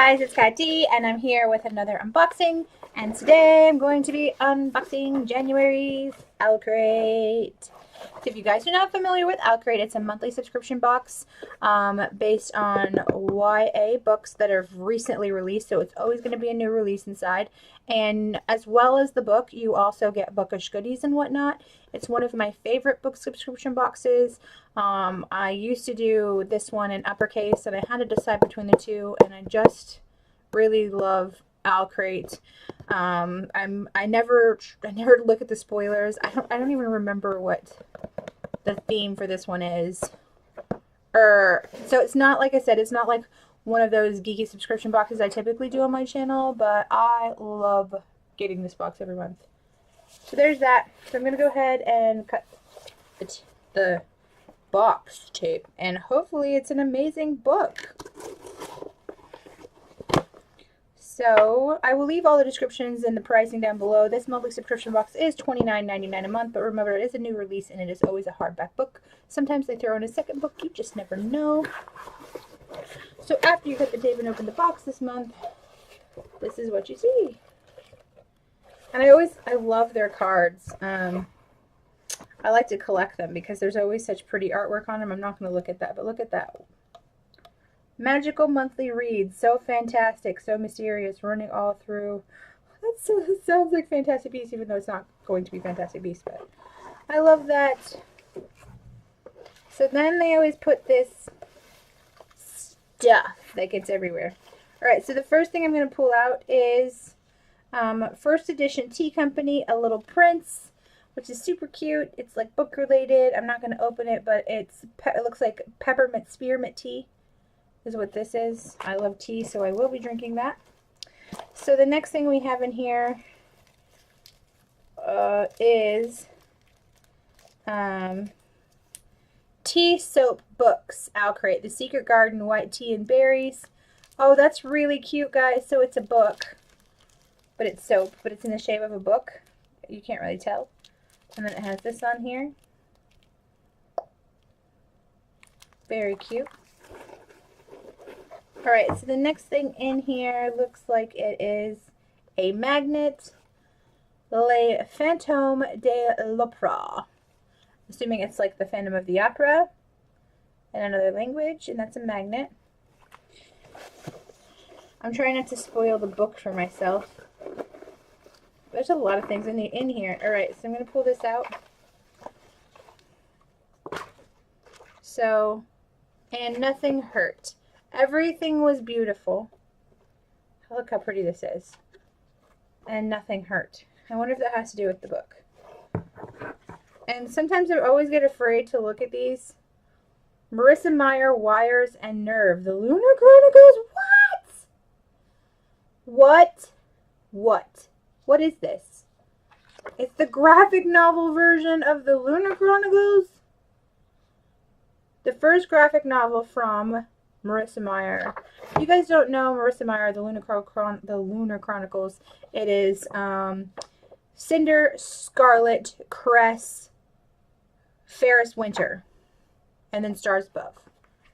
guys, it's Katt Dee, and I'm here with another unboxing. And today I'm going to be unboxing January's Owlcrate. So if you guys are not familiar with Owlcrate, it's a monthly subscription box based on YA books that are recently released. So it's always going to be a new release inside. And as well as the book, you also get bookish goodies and whatnot. It's one of my favorite book subscription boxes. I used to do this one in uppercase, and I had to decide between the two, and I just really love Owlcrate. I never look at the spoilers. I don't even remember what the theme for this one is. So it's not, like I said, it's not like one of those geeky subscription boxes I typically do on my channel, but I love getting this box every month. So there's that. So I'm going to go ahead and cut the box tape, and hopefully it's an amazing book. So I will leave all the descriptions and the pricing down below. This monthly subscription box is $29.99 a month, but remember, it is a new release and it is always a hardback book. Sometimes they throw in a second book, you just never know. So after you cut the tape and open the box this month, this is what you see. And I love their cards. I like to collect them because there's always such pretty artwork on them. I'm not going to look at that, but look at that. Magical monthly reads, so fantastic, so mysterious, running all through. That sounds like Fantastic Beasts, even though it's not going to be Fantastic Beasts, but I love that. So then they always put this stuff that gets everywhere. Alright, so the first thing I'm going to pull out is first edition Tea Company, A Little Prince, which is super cute. It's like book related. I'm not going to open it, but it looks like peppermint spearmint tea is what this is. I love tea, so I will be drinking that. So the next thing we have in here is tea soap books, Owlcrate, The Secret Garden, White Tea and Berries. Oh, that's really cute, guys. So it's a book, but it's soap, but it's in the shape of a book. You can't really tell. And then it has this on here. Very cute. Alright, so the next thing in here looks like it is a magnet. Le Fantôme de l'Opéra. Assuming it's like the Phantom of the Opera in another language, and that's a magnet. I'm trying not to spoil the book for myself. There's a lot of things in here. Alright, so I'm going to pull this out. So, and nothing hurt. Everything was beautiful. Look how pretty this is. And nothing hurt. I wonder if that has to do with the book. And sometimes I always get afraid to look at these. Marissa Meyer, Wires and Nerve. The Lunar Chronicles? What? What is this? It's the graphic novel version of the Lunar Chronicles? The first graphic novel from Marissa Meyer. If you guys don't know Marissa Meyer, the Lunar Chronicles, it is Cinder, Scarlet, Cress, Ferris Winter, and then Stars Above.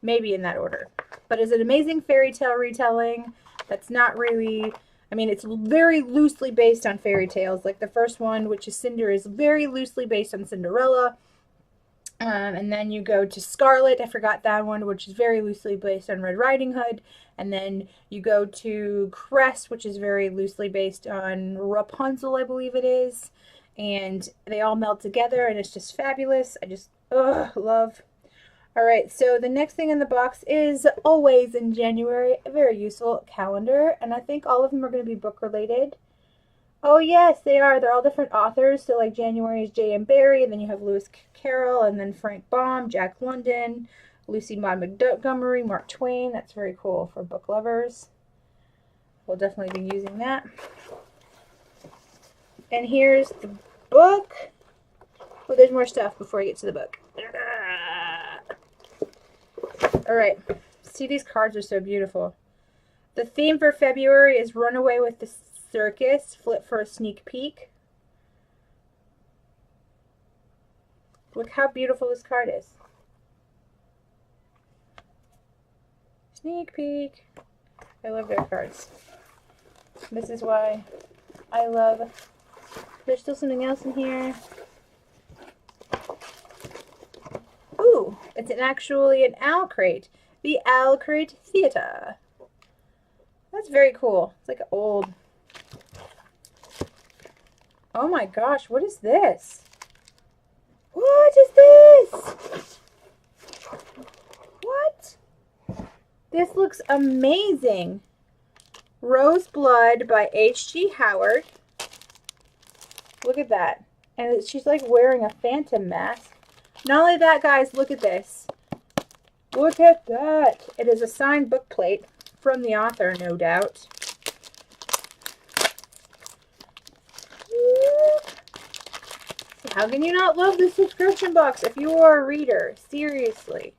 Maybe in that order. But it's an amazing fairy tale retelling that's not really... I mean, it's very loosely based on fairy tales. Like the first one, which is Cinder, is very loosely based on Cinderella. And then you go to Scarlet, I forgot that one, which is very loosely based on Red Riding Hood. And then you go to Crest, which is very loosely based on Rapunzel, I believe it is. And they all meld together, and it's just fabulous. I just, love. Alright, so the next thing in the box is always in January, a very useful calendar. And I think all of them are going to be book related. Oh yes, they are. They're all different authors. So like January is J.M. Barrie, and then you have Lewis Carroll, and then Frank Baum, Jack London, Lucy Maud Montgomery, Mark Twain. That's very cool for book lovers. We'll definitely be using that. And here's the book. Oh, there's more stuff before I get to the book. Alright, see, these cards are so beautiful. The theme for February is Run Away with the Circus. Flip for a sneak peek. Look how beautiful this card is. Sneak peek. I love their cards. This is why I love... There's still something else in here. Ooh, it's actually an Owlcrate. The Owlcrate Theater. That's very cool. It's like old. Oh my gosh, what is this? What is this? What? This looks amazing. Rose Blood by H.G. Howard. Look at that. And she's like wearing a phantom mask. Not only that, guys, look at this. Look at that. It is a signed book plate from the author, no doubt. How can you not love this subscription box if you are a reader? Seriously.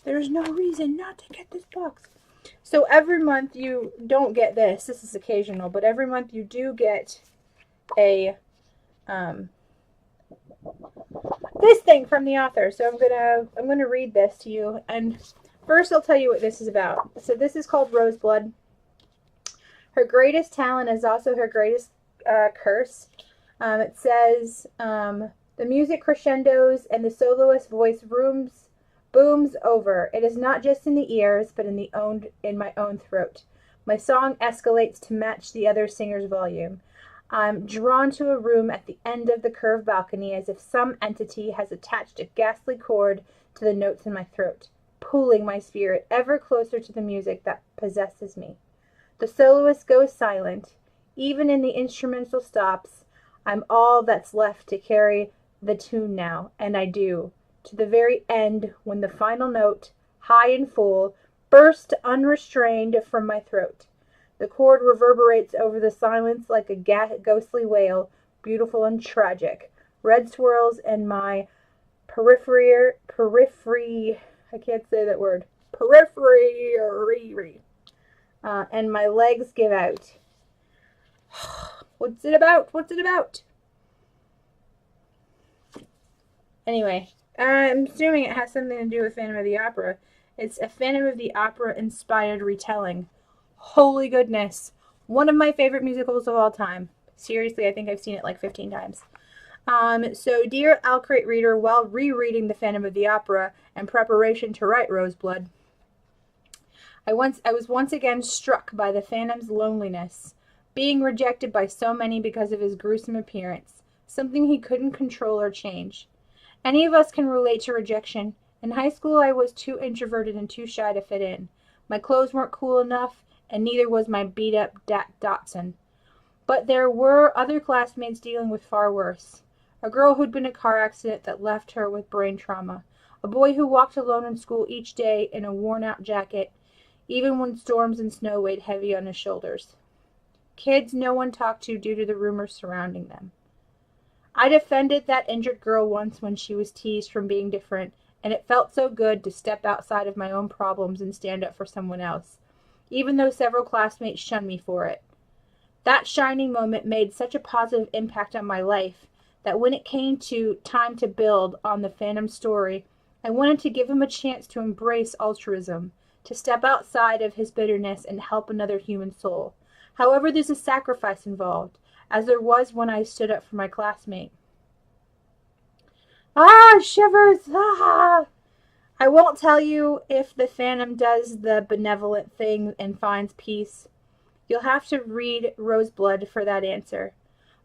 There's no reason not to get this box. So every month you don't get this. This is occasional, but every month you do get a this thing from the author. So I'm gonna read this to you. And first I'll tell you what this is about. So this is called Roseblood. Her greatest talent is also her greatest curse. It says, the music crescendos and the soloist voice booms over. It is not just in the ears, but in my own throat. My song escalates to match the other singer's volume. I'm drawn to a room at the end of the curved balcony as if some entity has attached a ghastly cord to the notes in my throat, pulling my spirit ever closer to the music that possesses me. The soloist goes silent. Even in the instrumental stops, I'm all that's left to carry the tune now, and I do, to the very end when the final note, high and full, bursts unrestrained from my throat. The chord reverberates over the silence like a ghostly wail, beautiful and tragic. Red swirls in my periphery, I can't say that word, periphery, and my legs give out. What's it about? What's it about? Anyway, I'm assuming it has something to do with Phantom of the Opera. It's a Phantom of the Opera inspired retelling. Holy goodness. One of my favorite musicals of all time. Seriously, I think I've seen it like 15 times. So, dear Owlcrate reader, while rereading The Phantom of the Opera in preparation to write Roseblood, I was once again struck by the Phantom's loneliness, being rejected by so many because of his gruesome appearance, something he couldn't control or change. Any of us can relate to rejection. In high school, I was too introverted and too shy to fit in. My clothes weren't cool enough, and neither was my beat-up Datsun. But there were other classmates dealing with far worse. A girl who'd been in a car accident that left her with brain trauma. A boy who walked alone in school each day in a worn-out jacket, even when storms and snow weighed heavy on his shoulders. Kids no one talked to due to the rumors surrounding them. I defended that injured girl once when she was teased from being different, and it felt so good to step outside of my own problems and stand up for someone else, even though several classmates shunned me for it. That shining moment made such a positive impact on my life that when it came to time to build on the Phantom story, I wanted to give him a chance to embrace altruism, to step outside of his bitterness and help another human soul. However, there's a sacrifice involved, as there was when I stood up for my classmate. Ah, shivers! Ah! I won't tell you if the Phantom does the benevolent thing and finds peace. You'll have to read Roseblood for that answer.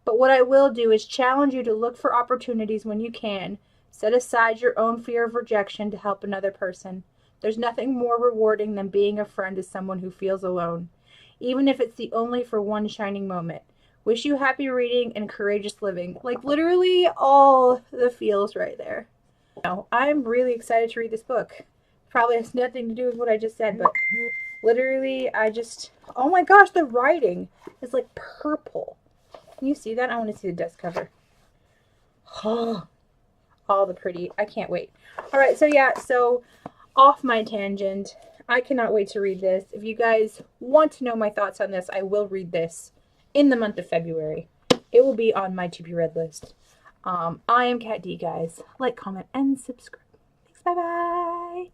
But what I will do is challenge you to look for opportunities when you can. Set aside your own fear of rejection to help another person. There's nothing more rewarding than being a friend to someone who feels alone, even if it's the only for one shining moment. Wish you happy reading and courageous living. Like literally all the feels right there. I'm really excited to read this book. Probably has nothing to do with what I just said, but literally oh my gosh, the writing is like purple. Can you see that? I want to see the dust cover. Oh, all the pretty. I can't wait. All right, so yeah, so off my tangent. I cannot wait to read this. If you guys want to know my thoughts on this, I will read this in the month of February. It will be on my to be read list. I am Katt Dee, guys. Like, comment, and subscribe. Thanks. Bye-bye.